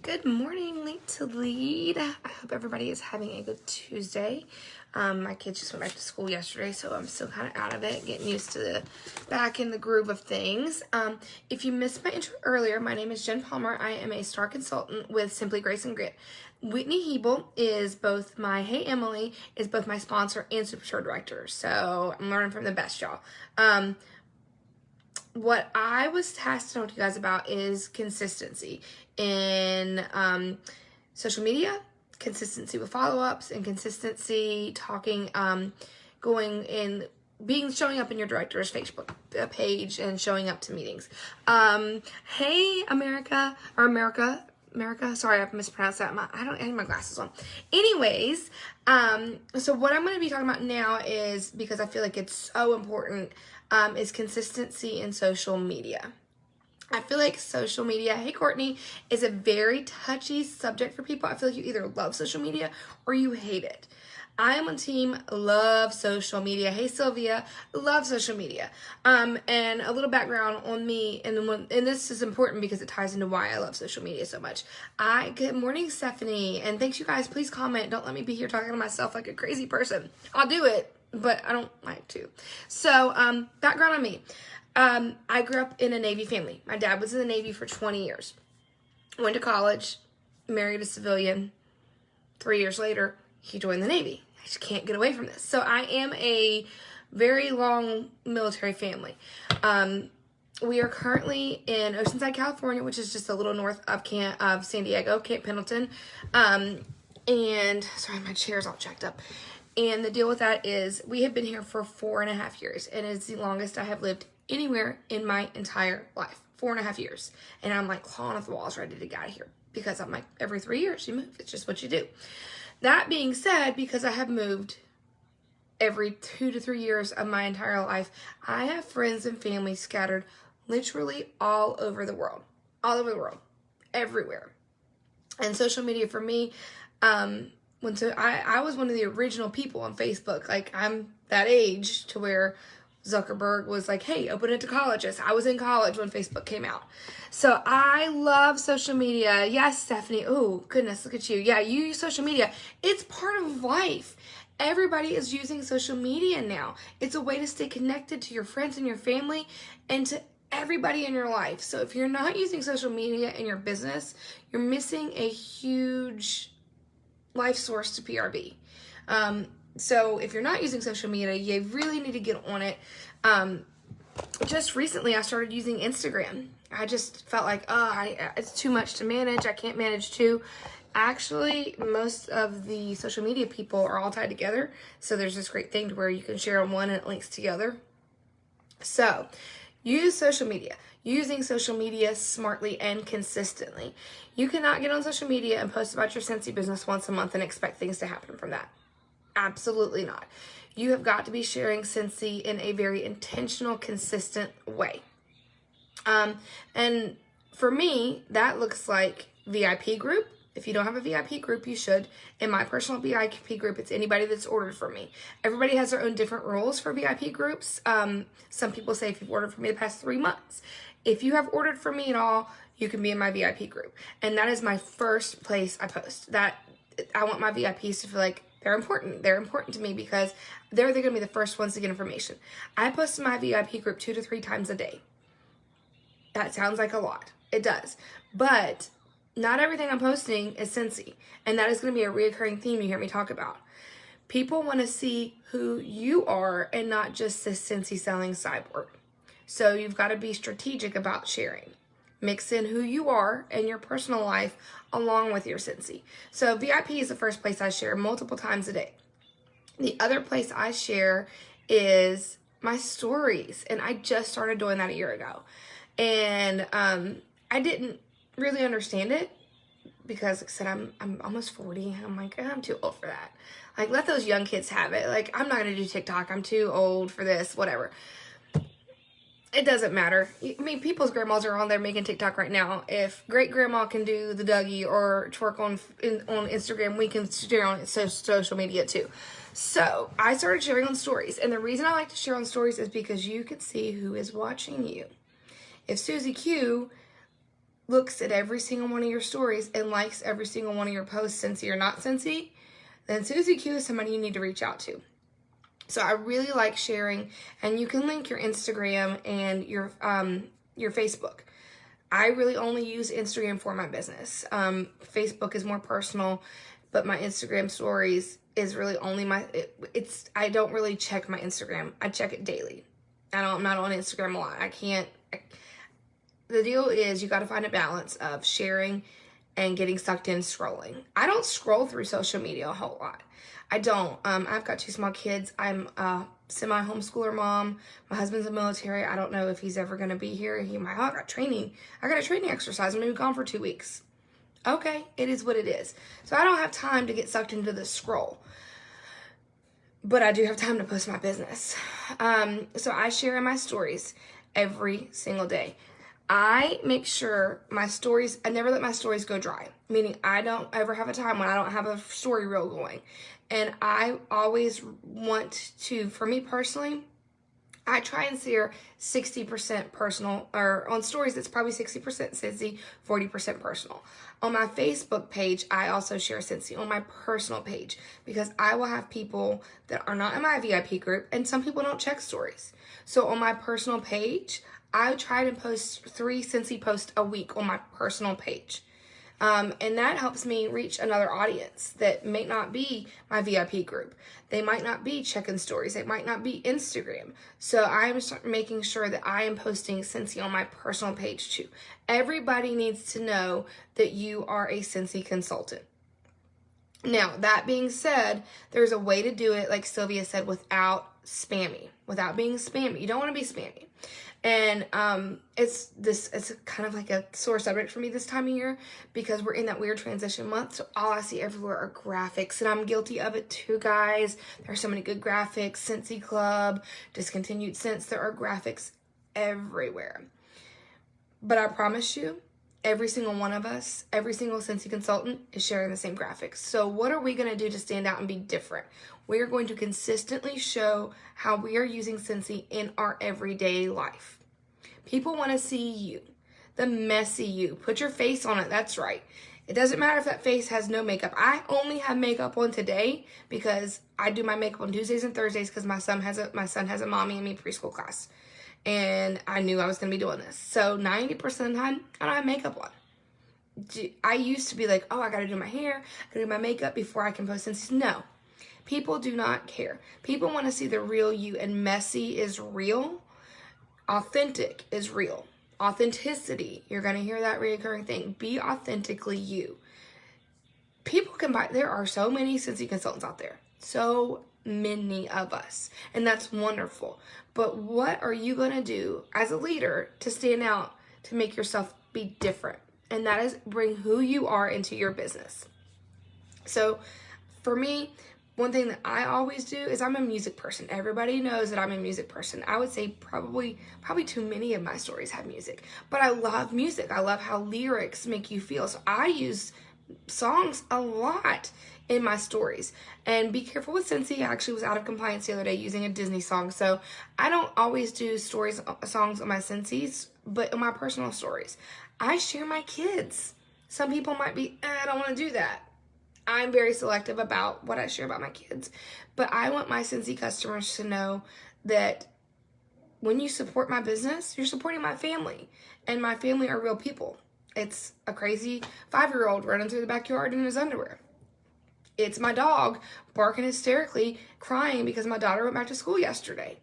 Good morning, Late to Lead. I hope everybody is having a good Tuesday. My kids just went back to school yesterday, so I'm still kind of out of it, getting used to back in the groove of things. If you missed my intro earlier, my name is Jen Palmer. I am a star consultant with Simply Grace and Grit. Whitney Hebel is both my Hey Emily, is both my sponsor and Superstar Director. So I'm learning from the best, y'all. What I was tasked to talk to you guys about is consistency in social media, consistency with follow-ups, and consistency talking, showing up in your director's Facebook page and showing up to meetings. Hey, America, sorry, I mispronounced that. I have my glasses on. Anyways, so what I'm going to be talking about now is, because I feel like it's so important, is consistency in social media. I feel like social media, hey Courtney, is a very touchy subject for people. I feel like you either love social media or you hate it. I am on team love social media. Hey Sylvia, love social media. And a little background on me, and this is important because it ties into why I love social media so much. Good morning, Stephanie, and thanks you guys. Please comment. Don't let me be here talking to myself like a crazy person. I'll do it, but I don't like to. So, background on me. I grew up in a Navy family. My dad was in the Navy for 20 years. Went to college, married a civilian. 3 years later, he joined the Navy. I just can't get away from this. So I am a very long military family. We are currently in Oceanside, California, which is just a little north of San Diego, Camp Pendleton. And sorry, my chair's all jacked up. And the deal with that is we have been here for 4.5 years, and it's the longest I have lived anywhere in my entire life. 4.5 years. And I'm like clawing off the walls ready to get out of here, because I'm like, every 3 years you move. It's just what you do. That being said, because I have moved every 2 to 3 years of my entire life, I have friends and family scattered literally all over the world. All over the world. Everywhere. And social media for me, I was one of the original people on Facebook. Like, I'm that age to where Zuckerberg was like, hey, open it to colleges. I was in college when Facebook came out. So I love social media. Yes, Stephanie. Oh, goodness, look at you. Yeah, you use social media. It's part of life. Everybody is using social media now. It's a way to stay connected to your friends and your family and to everybody in your life. So if you're not using social media in your business, you're missing a huge life source to PRB. So if you're not using social media, you really need to get on it. Just recently, I started using Instagram. I just felt like, it's too much to manage. I can't manage two. Actually, most of the social media people are all tied together. So there's this great thing to where you can share on one and it links together. So use social media. Using social media smartly and consistently. You cannot get on social media and post about your Scentsy business once a month and expect things to happen from that. Absolutely not. You have got to be sharing Scentsy in a very intentional, consistent way. And for me, that looks like VIP group. If you don't have a VIP group, you should. In my personal VIP group, it's anybody that's ordered from me. Everybody has their own different rules for VIP groups. Some people say if you've ordered from me the past 3 months. If you have ordered from me at all, you can be in my VIP group. And that is my first place I post. That I want my VIPs to feel like they're important. They're important to me because they're going to be the first ones to get information. I post in my VIP group 2 to 3 times a day. That sounds like a lot. It does. But not everything I'm posting is Scentsy. And that is going to be a reoccurring theme you hear me talk about. People want to see who you are and not just this Scentsy selling cyborg. So you've got to be strategic about sharing. Mix in who you are and your personal life along with your Scentsy. So VIP is the first place I share multiple times a day. The other place I share is my stories. And I just started doing that a year ago. And I didn't really understand it because, like I said, I'm almost 40. And I'm like, I'm too old for that. Like, let those young kids have it. Like, I'm not going to do TikTok. I'm too old for this, whatever. It doesn't matter. I mean, people's grandmas are on there making TikTok right now. If great grandma can do the Dougie or twerk on Instagram, we can share on social media too. So I started sharing on stories. And the reason I like to share on stories is because you can see who is watching you. If Susie Q looks at every single one of your stories and likes every single one of your posts, Scentsy or not Scentsy, then Susie Q is somebody you need to reach out to. So I really like sharing, and you can link your Instagram and your Facebook. I really only use Instagram for my business. Facebook is more personal, but my Instagram stories is really only I don't really check my Instagram. I check it daily. I'm not on Instagram a lot. The deal is you got to find a balance of sharing and getting sucked in scrolling. I don't scroll through social media a whole lot. I don't. I've got 2 small kids. I'm a semi-homeschooler mom. My husband's in the military. I don't know if he's ever going to be here. I got a training exercise. I'm going to be gone for 2 weeks. Okay, it is what it is. So I don't have time to get sucked into the scroll. But I do have time to post my business. So I share in my stories every single day. I make sure I never let my stories go dry. Meaning I don't ever have a time when I don't have a story reel going. And I always want to, for me personally, I try and share 60% personal, or on stories, it's probably 60% Scentsy, 40% personal. On my Facebook page, I also share Scentsy on my personal page because I will have people that are not in my VIP group, and some people don't check stories. So on my personal page, I try to post 3 Scentsy posts a week on my personal page. And that helps me reach another audience that may not be my VIP group. They might not be checking stories. It might not be Instagram. So I'm making sure that I am posting Scentsy on my personal page too. Everybody needs to know that you are a Scentsy consultant. Now, that being said, there's a way to do it, like Sylvia said, without being spammy. You don't want to be spammy. And it's kind of like a sore subject for me this time of year because we're in that weird transition month. So all I see everywhere are graphics, and I'm guilty of it too, guys. There are so many good graphics. Scentsy Club, Discontinued Scents. There are graphics everywhere. But I promise you, every single one of us, every single Scentsy consultant is sharing the same graphics. So what are we going to do to stand out and be different? We are going to consistently show how we are using Scentsy in our everyday life. People want to see you, the messy you. Put your face on it. That's right. It doesn't matter if that face has no makeup. I only have makeup on today because I do my makeup on Tuesdays and Thursdays because my son has a mommy and me preschool class. And I knew I was going to be doing this. So 90% of the time, I don't have makeup on. I used to be like, oh, I got to do my hair, I got to do my makeup before I can post Scentsy. No. People do not care. People want to see the real you, and messy is real. Authentic is real. Authenticity, you're going to hear that recurring thing. Be authentically you. People can buy, there are so many Scentsy consultants out there. So many of us. And that's wonderful. But what are you going to do as a leader to stand out, to make yourself be different? And that is bring who you are into your business. So for me, one thing that I always do is I'm a music person. Everybody knows that I'm a music person. I would say probably too many of my stories have music. But I love music. I love how lyrics make you feel. So I use songs a lot in my stories. And be careful with Scentsy. I actually was out of compliance the other day using a Disney song. So I don't always do songs on my Scentsy's, but on my personal stories. I share my kids. Some people might be, I don't want to do that. I'm very selective about what I share about my kids. But I want my Scentsy customers to know that when you support my business, you're supporting my family. And my family are real people. It's a crazy 5-year-old running through the backyard in his underwear. It's my dog barking hysterically, crying because my daughter went back to school yesterday.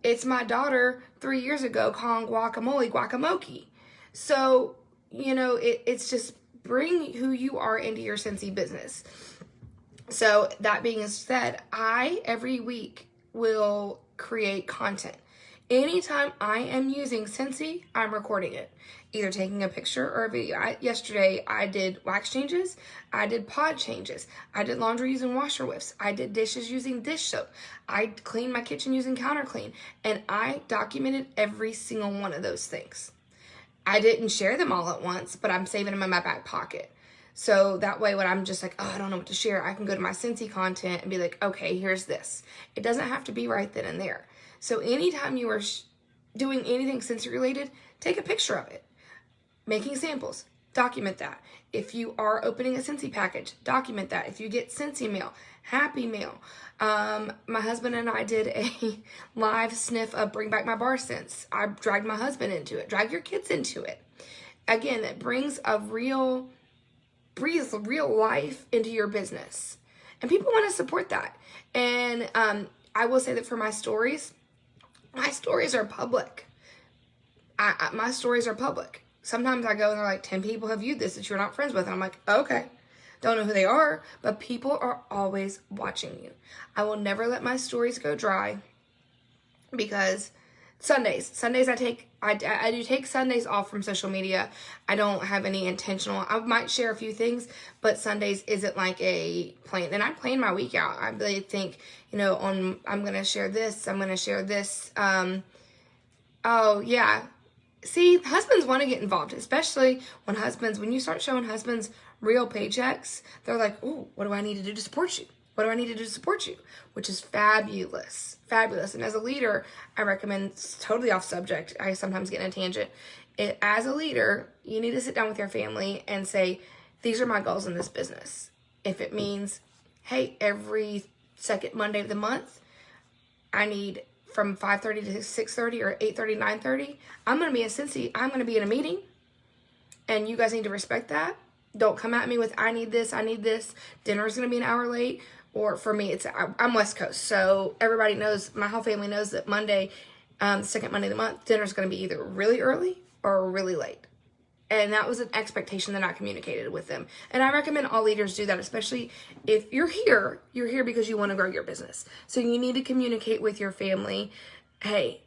It's my daughter 3 years ago calling guacamole guacamoki. So, it's just bring who you are into your Scentsy business. So that being said, I every week will create content. Anytime I am using Scentsy, I'm recording it. Either taking a picture or a video. Yesterday, I did wax changes. I did pod changes. I did laundry using washer whiffs. I did dishes using dish soap. I cleaned my kitchen using counter clean. And I documented every single one of those things. I didn't share them all at once, but I'm saving them in my back pocket. So that way when I'm just like, oh, I don't know what to share, I can go to my Scentsy content and be like, okay, here's this. It doesn't have to be right then and there. So anytime you are doing anything Scentsy related, take a picture of it. Making samples, document that. If you are opening a Scentsy package, document that. If you get Scentsy mail, Happy Mail. My husband and I did a live sniff of Bring Back My Bar Scents. I dragged my husband into it. Drag your kids into it. Again, it breathes real life into your business. And people want to support that. And I will say that for my stories are public. My stories are public. Sometimes I go and they're like, 10 people have viewed this that you're not friends with. And I'm like, okay. Don't know who they are, but people are always watching you. I will never let my stories go dry because Sundays I do take Sundays off from social media. I don't have any intentional. I might share a few things, but Sundays isn't like a plan. And I plan my week out. I really think, I'm going to share this. I'm going to share this. Oh yeah. See, husbands want to get involved, especially when you start showing husbands real paychecks, they're like, oh, what do I need to do to support you? What do I need to do to support you? Which is fabulous. Fabulous. And as a leader, I recommend, it's totally off subject, I sometimes get in a tangent. As a leader, you need to sit down with your family and say, these are my goals in this business. If it means, hey, every second Monday of the month, I need from 5:30 to 6:30 or 8:30, 9:30, I'm going to be in Cincy. I'm going to be in a meeting. And you guys need to respect that. Don't come at me with, I need this. Dinner's going to be an hour late. Or for me, I'm West Coast. So everybody knows, my whole family knows that Monday, the second Monday of the month, dinner's going to be either really early or really late. And that was an expectation that I communicated with them. And I recommend all leaders do that, especially if you're here because you want to grow your business. So you need to communicate with your family, hey,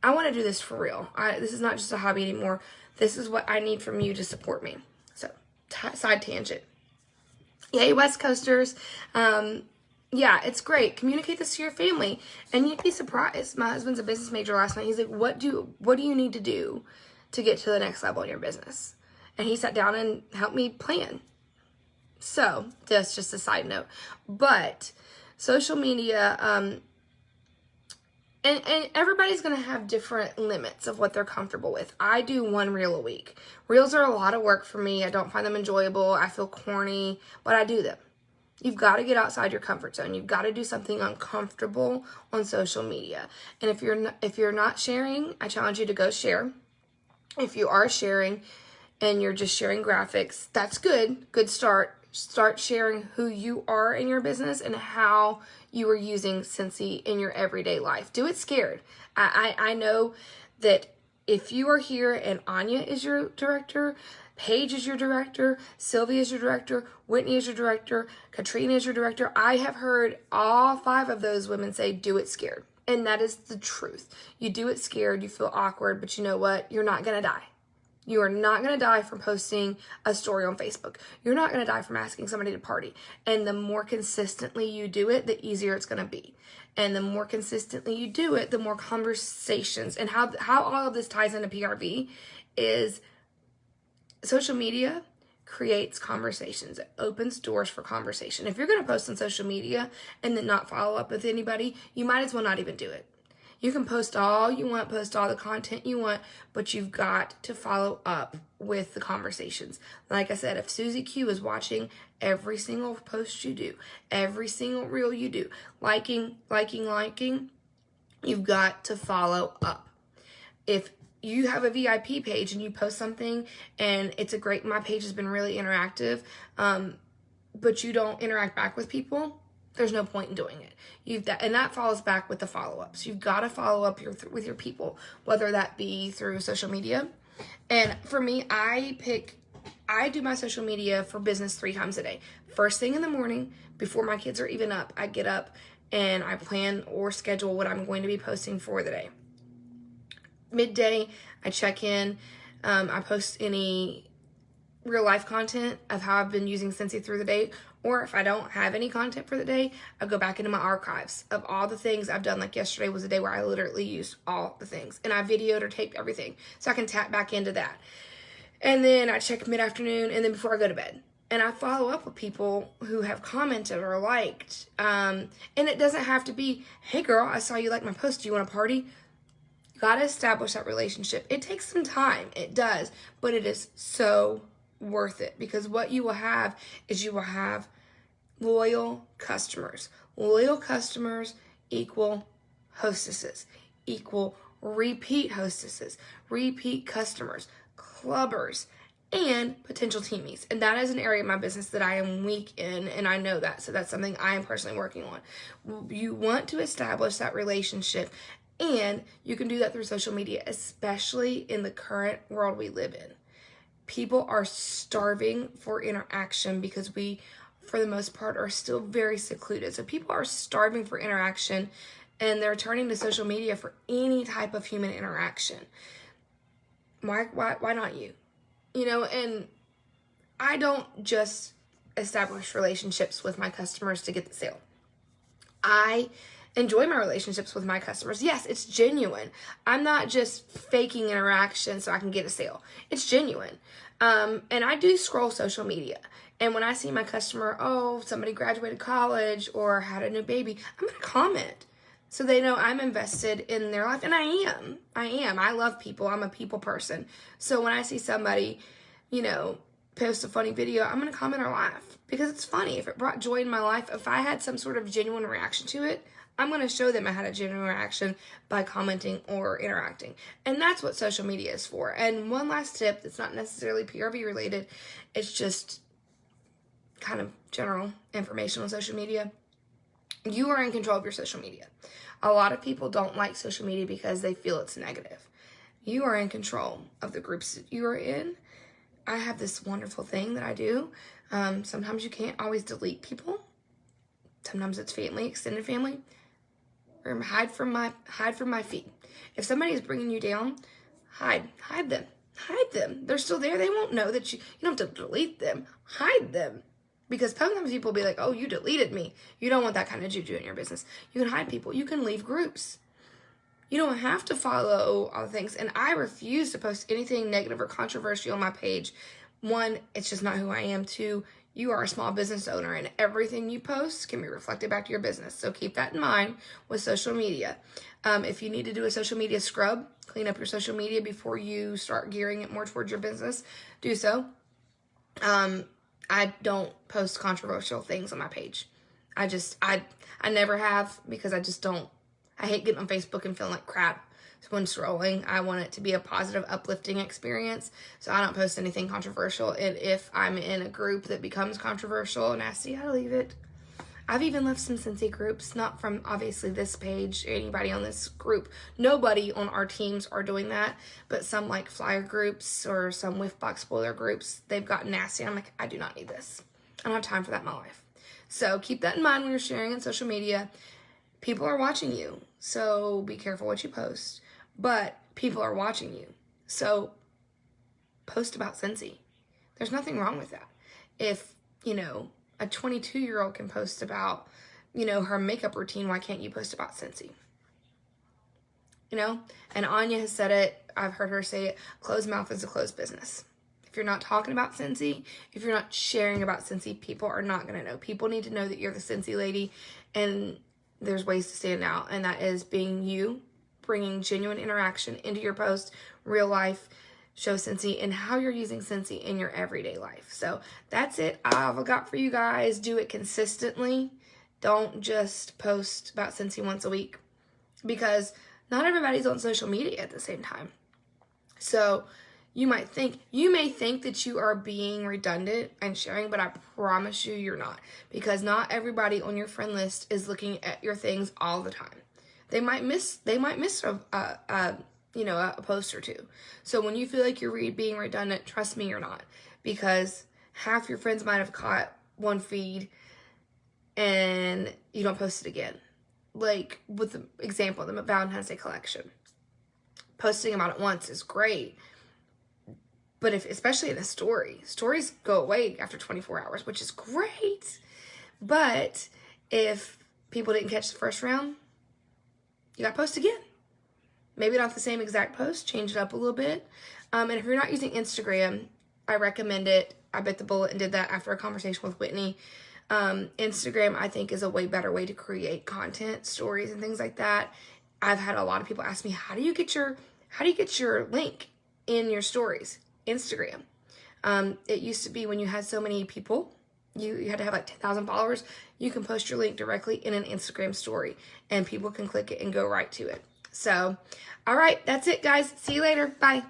I want to do this for real. This is not just a hobby anymore. This is what I need from you to support me. So, side tangent. Yay, West Coasters. Yeah, it's great. Communicate this to your family. And you'd be surprised. My husband's a business major last night. He's like, what do you need to do to get to the next level in your business? And he sat down and helped me plan. So, that's just a side note. But social media, and everybody's going to have different limits of what they're comfortable with. I do 1 reel a week. Reels are a lot of work for me. I don't find them enjoyable. I feel corny, but I do them. You've got to get outside your comfort zone. You've got to do something uncomfortable on social media. And if you're not sharing, I challenge you to go share. If you are sharing and you're just sharing graphics, that's good. Good start. Start sharing who you are in your business and how you are using Scentsy in your everyday life. Do it scared. I know that if you are here and Anya is your director, Paige is your director, Sylvia is your director, Whitney is your director, Katrina is your director, I have heard all 5 of those women say, do it scared. And that is the truth. You do it scared, you feel awkward, but you know what? You're not going to die. You are not going to die from posting a story on Facebook. You're not going to die from asking somebody to party. And the more consistently you do it, the easier it's going to be. And the more consistently you do it, the more conversations. And how all of this ties into PRV is social media creates conversations. It opens doors for conversation. If you're going to post on social media and then not follow up with anybody, you might as well not even do it. You can post all you want, post all the content you want, but you've got to follow up with the conversations. Like I said, if Susie Q is watching every single post you do, every single reel you do, liking, you've got to follow up. If you have a VIP page and you post something and my page has been really interactive, but you don't interact back with people, there's no point in doing it. And that follows back with the follow-ups. You've got to follow up with your people, whether that be through social media. And for me, I do my social media for business 3 times a day. First thing in the morning, before my kids are even up, I get up and I plan or schedule what I'm going to be posting for the day. Midday, I check in. I post any real life content of how I've been using Scentsy through the day, or if I don't have any content for the day, I go back into my archives of all the things I've done. Like yesterday was a day where I literally used all the things and I videoed or taped everything so I can tap back into that. And then I check mid-afternoon and then before I go to bed. And I follow up with people who have commented or liked. And it doesn't have to be, hey girl, I saw you like my post. Do you want to party? You got to establish that relationship. It takes some time. It does. But it is so worth it, because what you will have is you will have loyal customers. Loyal customers equal hostesses, equal repeat hostesses, repeat customers, clubbers, and potential teamies. And that is an area of my business that I am weak in, and I know that. So that's something I am personally working on. You want to establish that relationship, and you can do that through social media, especially in the current world we live in. People are starving for interaction because we, for the most part, are still very secluded. So people are starving for interaction, and they're turning to social media for any type of human interaction. Why not you? You know, and I don't just establish relationships with my customers to get the sale. I enjoy my relationships with my customers. Yes, it's genuine. I'm not just faking interaction so I can get a sale. It's genuine. And I do scroll social media. And when I see my customer, oh, somebody graduated college or had a new baby, I'm going to comment. So they know I'm invested in their life. And I am. I love people. I'm a people person. So when I see somebody, you know, post a funny video, I'm going to comment or laugh because it's funny. If it brought joy in my life, if I had some sort of genuine reaction to it, I'm going to show them I had a genuine reaction by commenting or interacting. And that's what social media is for. And one last tip that's not necessarily PRV related, it's just kind of general information on social media. You are in control of your social media. A lot of people don't like social media because they feel it's negative. You are in control of the groups that you are in. I have this wonderful thing that I do. Sometimes you can't always delete people. Sometimes it's family, extended family. Or hide from my feed. If somebody is bringing you down, hide them. They're still there. They won't know that you don't have to delete them. Hide them. Because sometimes people will be like, oh, you deleted me. You don't want that kind of juju in your business. You can hide people. You can leave groups. You don't have to follow all the things. And I refuse to post anything negative or controversial on my page. One, it's just not who I am. Two, you are a small business owner, and everything you post can be reflected back to your business. So keep that in mind with social media. If you need to do a social media scrub, clean up your social media before you start gearing it more towards your business, do so. I don't post controversial things on my page. I never have, because I hate getting on Facebook and feeling like crap. So when scrolling, I want it to be a positive, uplifting experience. So I don't post anything controversial. And if I'm in a group that becomes controversial and nasty, I leave it. I've even left some Scentsy groups, not from obviously this page, anybody on this group. Nobody on our teams are doing that, but some like flyer groups or some whiff box spoiler groups, they've gotten nasty. I'm like, I do not need this. I don't have time for that in my life. So keep that in mind when you're sharing on social media. People are watching you, so be careful what you post. But people are watching you, so post about Scentsy. There's nothing wrong with that. If, a 22-year-old can post about, her makeup routine, why can't you post about Scentsy? And Anya has said it, I've heard her say it, closed mouth is a closed business. If you're not talking about Scentsy, if you're not sharing about Scentsy, people are not going to know. People need to know that you're the Scentsy lady, and there's ways to stand out, and that is being you, bringing genuine interaction into your post, real life, show Scentsy, and how you're using Scentsy in your everyday life. So that's it I've got for you guys. Do it consistently. Don't just post about Scentsy once a week, because not everybody's on social media at the same time. So you may think that you are being redundant and sharing, but I promise you you're not, because not everybody on your friend list is looking at your things all the time. They might miss a post or two. So when you feel like you're being redundant, trust me, you're not, because half your friends might have caught one feed and you don't post it again. Like with the example, the Valentine's Day collection, posting about it once is great. But especially in a stories go away after 24 hours, which is great. But if people didn't catch the first round, you got to post again. Maybe not the same exact post, change it up a little bit. And if you're not using Instagram, I recommend it. I bit the bullet and did that after a conversation with Whitney. Instagram, I think, is a way better way to create content, stories, and things like that. I've had a lot of people ask me, how do you get your link in your stories, Instagram? It used to be when you had so many people, you had to have like 10,000 followers, you can post your link directly in an Instagram story and people can click it and go right to it. So, all right, that's it, guys. See you later. Bye.